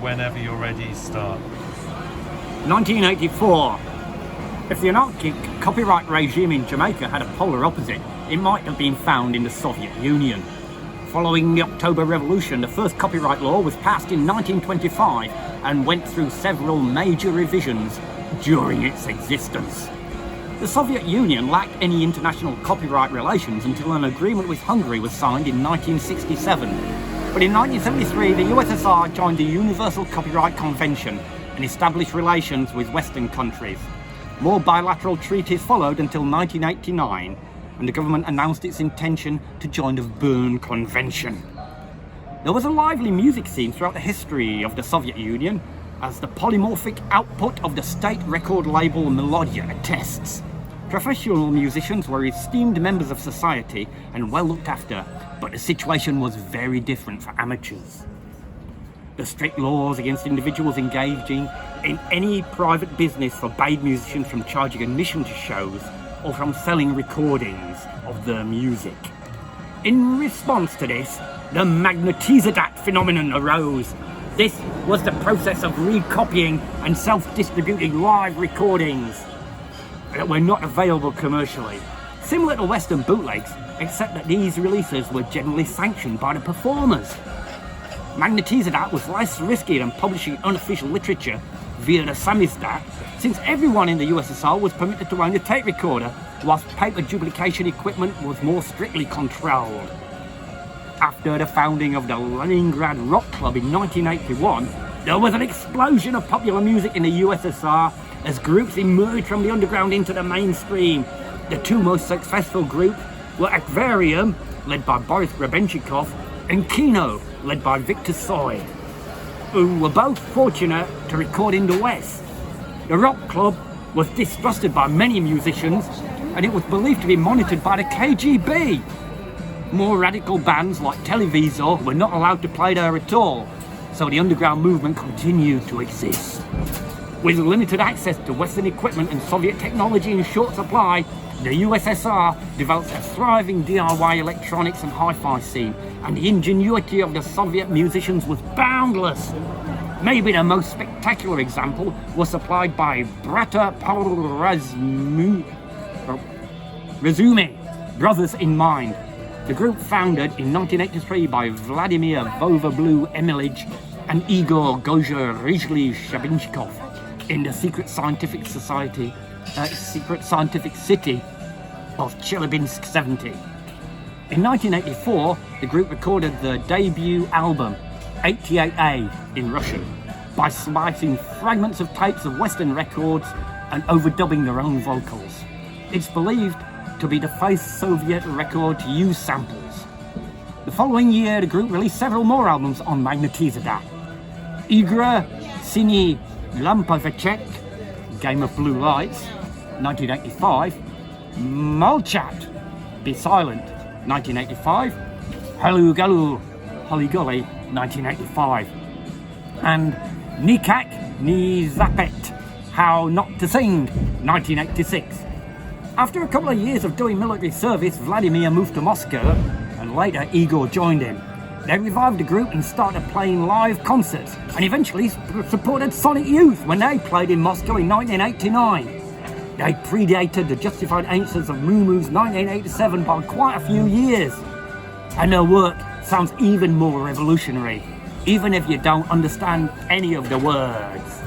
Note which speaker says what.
Speaker 1: Whenever you're ready, start.
Speaker 2: 1984. If the anarchic copyright regime in Jamaica had a polar opposite, it might have been found in the Soviet Union. Following the October Revolution, the first copyright law was passed in 1925 and went through several major revisions during its existence. The Soviet Union lacked any international copyright relations until an agreement with Hungary was signed in 1967. But in 1973, the USSR joined the Universal Copyright Convention and established relations with Western countries. More bilateral treaties followed until 1989, and the government announced its intention to join the Berne Convention. There was a lively music scene throughout the history of the Soviet Union, as the polymorphic output of the state record label Melodia attests. Professional musicians were esteemed members of society and well looked after, but the situation was very different for amateurs. The strict laws against individuals engaging in any private business forbade musicians from charging admission to shows or from selling recordings of their music. In response to this, the magnetizadat phenomenon arose. This was the process of recopying and self-distributing live recordings that were not available commercially. Similar to Western bootlegs, except that these releases were generally sanctioned by the performers. Magnetizadat was less risky than publishing unofficial literature via the samizdat, since everyone in the USSR was permitted to own a tape recorder, whilst paper duplication equipment was more strictly controlled. After the founding of the Leningrad Rock Club in 1981, there was an explosion of popular music in the USSR as groups emerged from the underground into the mainstream. The two most successful groups were Akvarium, led by Boris Grebenshikov, and Kino, led by Victor Tsoi, who were both fortunate to record in the West. The rock club was distrusted by many musicians, and it was believed to be monitored by the KGB. More radical bands like Televisor were not allowed to play there at all, so the underground movement continued to exist. With limited access to Western equipment and Soviet technology in short supply, the USSR developed a thriving DIY electronics and hi-fi scene, and the ingenuity of the Soviet musicians was boundless. Maybe the most spectacular example was supplied by Brata Razume, Brothers in Mind. The group founded in 1983 by Vladimir Vova Blue Emilij and Igor Goja Rizhly Shabinchikov in the secret scientific city of Chelyabinsk 70. In 1984, the group recorded their debut album, 88A, in Russian, by splicing fragments of tapes of Western records and overdubbing their own vocals. It's believed to be the first Soviet record to use samples. The following year, the group released several more albums on Magnetizadat. Igra Sini Lampavechek, Game of Blue Lights, 1985, Malchat, Be Silent, 1985, Halu Galu, Holly Golly, 1985, and Nikak Ni Zapet, How Not to Sing, 1986. After a couple of years of doing military service, Vladimir moved to Moscow, and later Igor joined him. They revived the group and started playing live concerts, and eventually supported Sonic Youth when they played in Moscow in 1989. They predated the Justified Answers of Moo Moo's 1987 by quite a few years, and their work sounds even more revolutionary, even if you don't understand any of the words.